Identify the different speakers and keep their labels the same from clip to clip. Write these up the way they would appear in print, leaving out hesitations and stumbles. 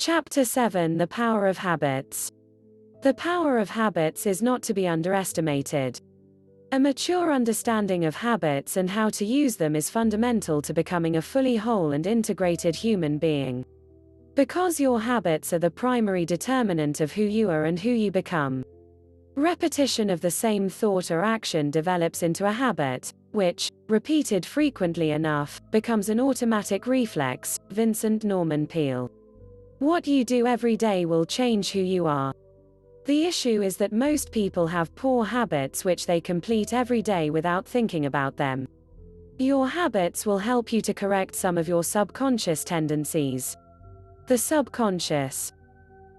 Speaker 1: Chapter 7: The Power of Habits. The power of habits is not to be underestimated. A mature understanding of habits and how to use them is fundamental to becoming a fully whole and integrated human being. Because your habits are the primary determinant of who you are and who you become. Repetition of the same thought or action develops into a habit, which, repeated frequently enough, becomes an automatic reflex. Vincent Norman Peale. What you do every day will change who you are. The issue is that most people have poor habits which they complete every day without thinking about them. Your habits will help you to correct some of your subconscious tendencies. The subconscious.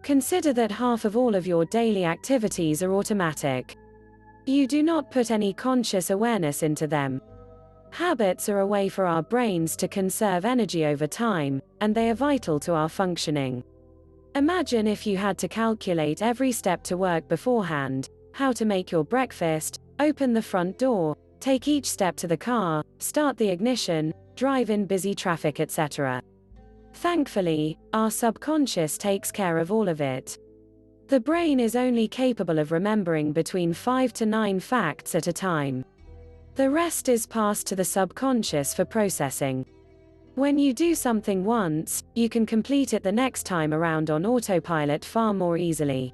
Speaker 1: Consider that half of all of your daily activities are automatic. You do not put any conscious awareness into them. Habits are a way for our brains to conserve energy over time, and they are vital to our functioning. Imagine if you had to calculate every step to work beforehand: how to make your breakfast, open the front door, take each step to the car, start the ignition, drive in busy traffic, etc. Thankfully, our subconscious takes care of all of it. The brain is only capable of remembering between 5 to 9 facts at a time. The rest is passed to the subconscious for processing. When you do something once, you can complete it the next time around on autopilot far more easily.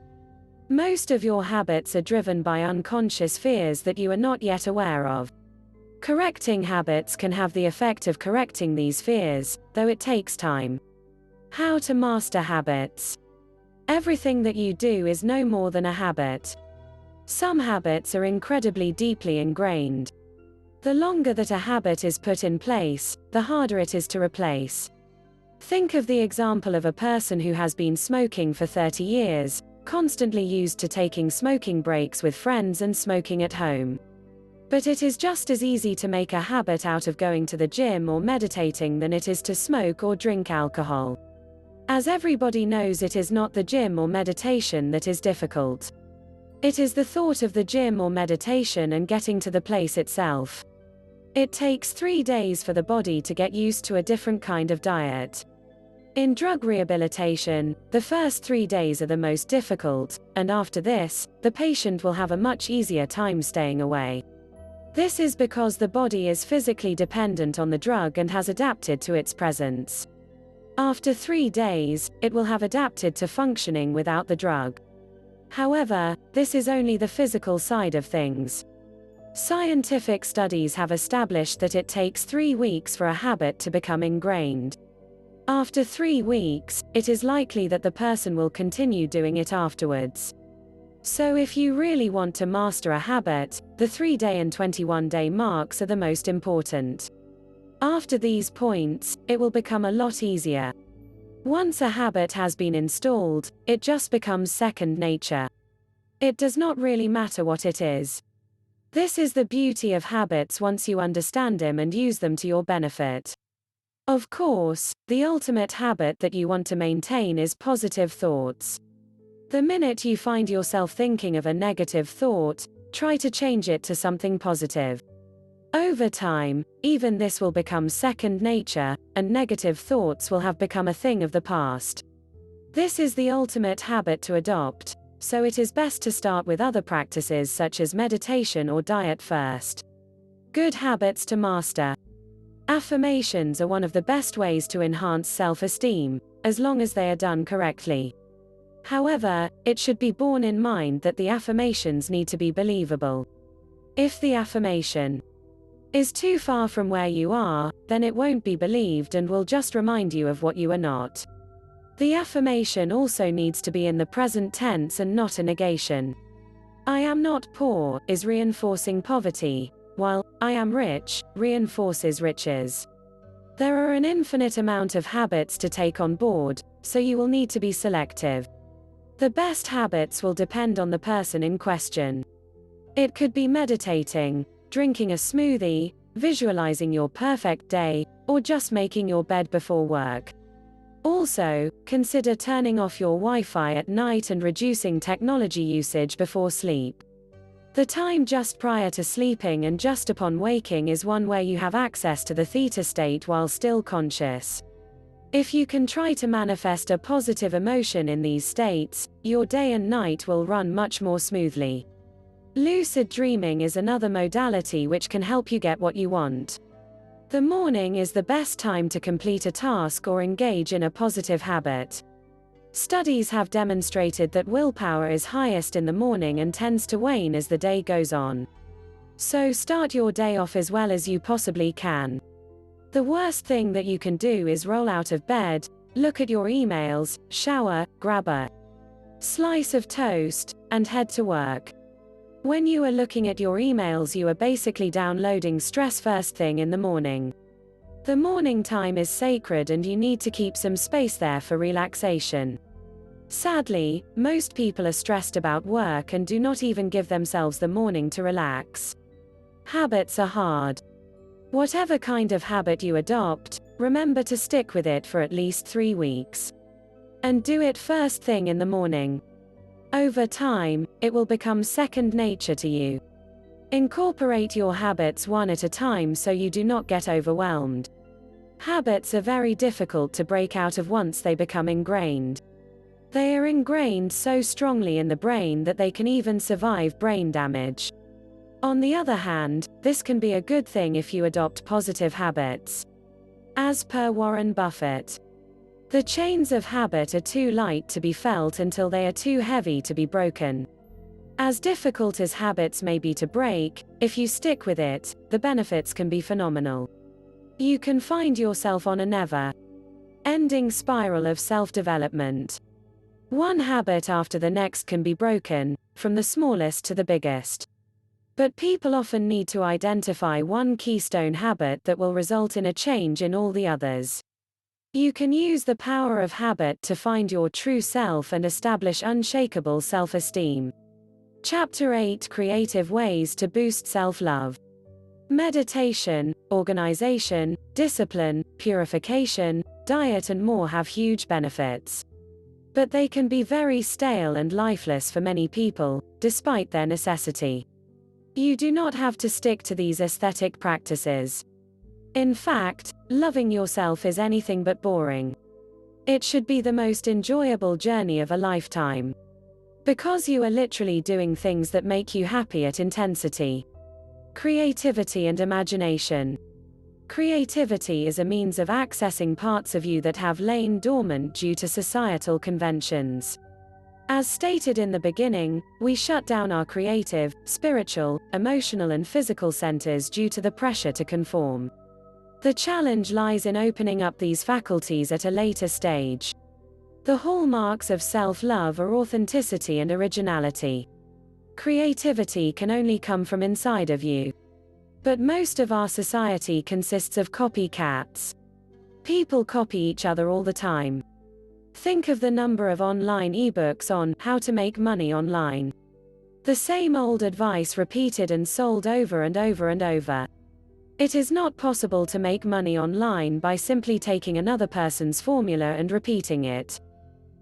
Speaker 1: Most of your habits are driven by unconscious fears that you are not yet aware of. Correcting habits can have the effect of correcting these fears, though it takes time. How to master habits. Everything that you do is no more than a habit. Some habits are incredibly deeply ingrained. The longer that a habit is put in place, the harder it is to replace. Think of the example of a person who has been smoking for 30 years, constantly used to taking smoking breaks with friends and smoking at home. But it is just as easy to make a habit out of going to the gym or meditating than it is to smoke or drink alcohol. As everybody knows, it is not the gym or meditation that is difficult. It is the thought of the gym or meditation and getting to the place itself. It takes 3 days for the body to get used to a different kind of diet. In drug rehabilitation, the first 3 days are the most difficult, and after this, the patient will have a much easier time staying away. This is because the body is physically dependent on the drug and has adapted to its presence. After 3 days, it will have adapted to functioning without the drug. However, this is only the physical side of things. Scientific studies have established that it takes 3 weeks for a habit to become ingrained. After 3 weeks, it is likely that the person will continue doing it afterwards. So if you really want to master a habit, the 3-day and 21-day marks are the most important. After these points, it will become a lot easier. Once a habit has been installed, it just becomes second nature. It does not really matter what it is. This is the beauty of habits once you understand them and use them to your benefit. Of course, the ultimate habit that you want to maintain is positive thoughts. The minute you find yourself thinking of a negative thought, try to change it to something positive. Over time, even this will become second nature, and negative thoughts will have become a thing of the past. This is the ultimate habit to adopt, so it is best to start with other practices such as meditation or diet first. Good habits to master. Affirmations are one of the best ways to enhance self-esteem, as long as they are done correctly. However, it should be borne in mind that the affirmations need to be believable. If the affirmation is too far from where you are, then it won't be believed and will just remind you of what you are not. The affirmation also needs to be in the present tense and not a negation. I am not poor is reinforcing poverty, while I am rich reinforces riches. There are an infinite amount of habits to take on board, so you will need to be selective. The best habits will depend on the person in question. It could be meditating, drinking a smoothie, visualizing your perfect day, or just making your bed before work. Also, consider turning off your Wi-Fi at night and reducing technology usage before sleep. The time just prior to sleeping and just upon waking is one where you have access to the theta state while still conscious. If you can try to manifest a positive emotion in these states, your day and night will run much more smoothly. Lucid dreaming is another modality which can help you get what you want. The morning is the best time to complete a task or engage in a positive habit. Studies have demonstrated that willpower is highest in the morning and tends to wane as the day goes on. So start your day off as well as you possibly can. The worst thing that you can do is roll out of bed, look at your emails, shower, grab a slice of toast, and head to work. When you are looking at your emails, you are basically downloading stress first thing in the morning. The morning time is sacred and you need to keep some space there for relaxation. Sadly, most people are stressed about work and do not even give themselves the morning to relax. Habits are hard. Whatever kind of habit you adopt, remember to stick with it for at least 3 weeks. And do it first thing in the morning. Over time, it will become second nature to you. Incorporate your habits one at a time so you do not get overwhelmed. Habits are very difficult to break out of once they become ingrained. They are ingrained so strongly in the brain that they can even survive brain damage. On the other hand, this can be a good thing if you adopt positive habits. As per Warren Buffett, the chains of habit are too light to be felt until they are too heavy to be broken. As difficult as habits may be to break, if you stick with it, the benefits can be phenomenal. You can find yourself on a never-ending spiral of self-development. One habit after the next can be broken, from the smallest to the biggest. But people often need to identify one keystone habit that will result in a change in all the others. You can use the power of habit to find your true self and establish unshakable self-esteem. Chapter 8: Creative Ways to Boost Self-Love. Meditation, organization, discipline, purification, diet and more have huge benefits. But they can be very stale and lifeless for many people, despite their necessity. You do not have to stick to these aesthetic practices. In fact, loving yourself is anything but boring. It should be the most enjoyable journey of a lifetime. Because you are literally doing things that make you happy at intensity. Creativity and imagination. Creativity is a means of accessing parts of you that have lain dormant due to societal conventions. As stated in the beginning, we shut down our creative, spiritual, emotional and physical centers due to the pressure to conform. The challenge lies in opening up these faculties at a later stage. The hallmarks of self-love are authenticity and originality. Creativity can only come from inside of you. But most of our society consists of copycats. People copy each other all the time. Think of the number of online ebooks on how to make money online. The same old advice repeated and sold over and over and over. It is not possible to make money online by simply taking another person's formula and repeating it.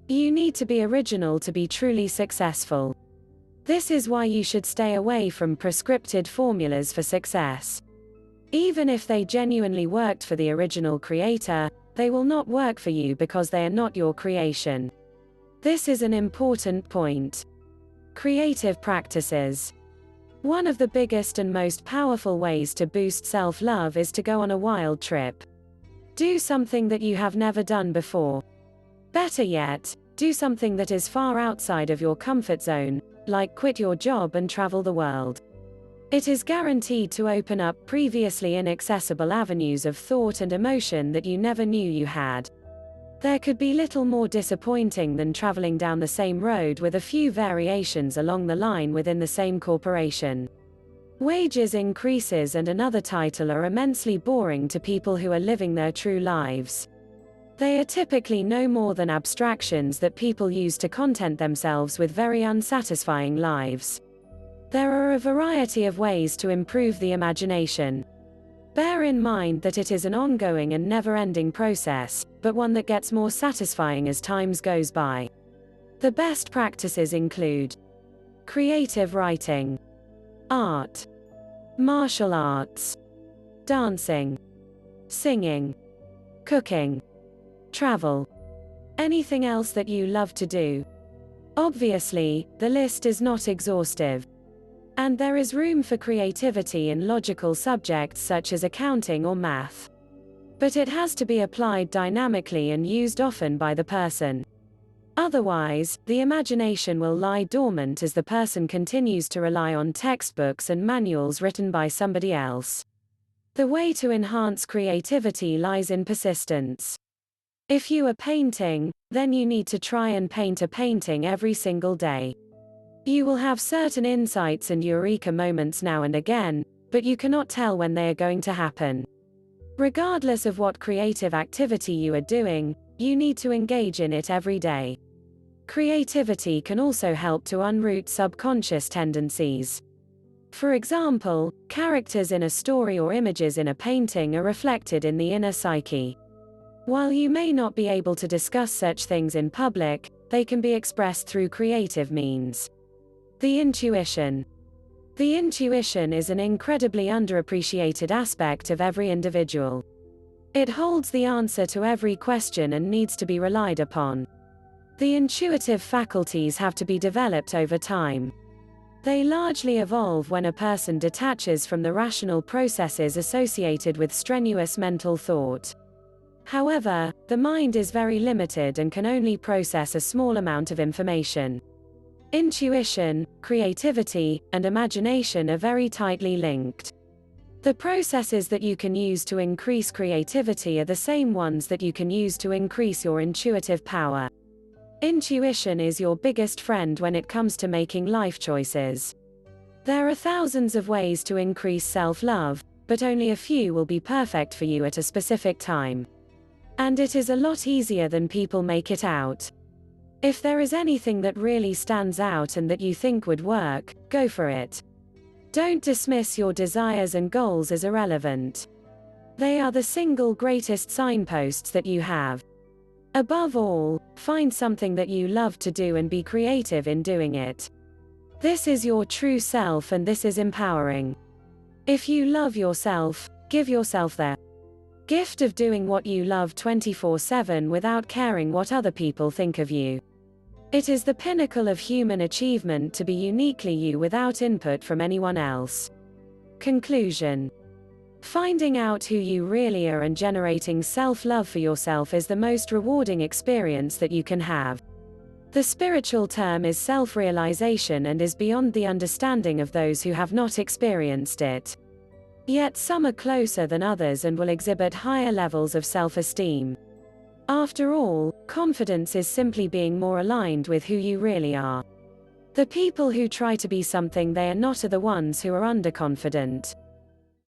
Speaker 1: You need to be original to be truly successful. This is why you should stay away from prescripted formulas for success. Even if they genuinely worked for the original creator, they will not work for you because they are not your creation. This is an important point. Creative practices. One of the biggest and most powerful ways to boost self-love is to go on a wild trip. Do something that you have never done before. Better yet, do something that is far outside of your comfort zone, like quit your job and travel the world. It is guaranteed to open up previously inaccessible avenues of thought and emotion that you never knew you had. There could be little more disappointing than traveling down the same road with a few variations along the line within the same corporation. Wages increases and another title are immensely boring to people who are living their true lives. They are typically no more than abstractions that people use to content themselves with very unsatisfying lives. There are a variety of ways to improve the imagination. Bear in mind that it is an ongoing and never-ending process, but one that gets more satisfying as time goes by. The best practices include creative writing, art, martial arts, dancing, singing, cooking, Travel. Anything else that you love to do? Obviously, the list is not exhaustive. And there is room for creativity in logical subjects such as accounting or math. But it has to be applied dynamically and used often by the person. Otherwise, the imagination will lie dormant as the person continues to rely on textbooks and manuals written by somebody else. The way to enhance creativity lies in persistence. If you are painting, then you need to try and paint a painting every single day. You will have certain insights and eureka moments now and again, but you cannot tell when they are going to happen. Regardless of what creative activity you are doing, you need to engage in it every day. Creativity can also help to unroot subconscious tendencies. For example, characters in a story or images in a painting are reflected in the inner psyche. While you may not be able to discuss such things in public, they can be expressed through creative means. The intuition. The intuition is an incredibly underappreciated aspect of every individual. It holds the answer to every question and needs to be relied upon. The intuitive faculties have to be developed over time. They largely evolve when a person detaches from the rational processes associated with strenuous mental thought. However, the mind is very limited and can only process a small amount of information. Intuition, creativity, and imagination are very tightly linked. The processes that you can use to increase creativity are the same ones that you can use to increase your intuitive power. Intuition is your biggest friend when it comes to making life choices. There are thousands of ways to increase self-love, but only a few will be perfect for you at a specific time. And it is a lot easier than people make it out. If there is anything that really stands out and that you think would work, go for it. Don't dismiss your desires and goals as irrelevant. They are the single greatest signposts that you have. Above all, find something that you love to do and be creative in doing it. This is your true self and this is empowering. If you love yourself, give yourself the gift of doing what you love 24/7 without caring what other people think of you. It is the pinnacle of human achievement to be uniquely you without input from anyone else. Conclusion. Finding out who you really are and generating self-love for yourself is the most rewarding experience that you can have. The spiritual term is self-realization and is beyond the understanding of those who have not experienced it. Yet some are closer than others and will exhibit higher levels of self-esteem. After all, confidence is simply being more aligned with who you really are. The people who try to be something they are not are the ones who are underconfident.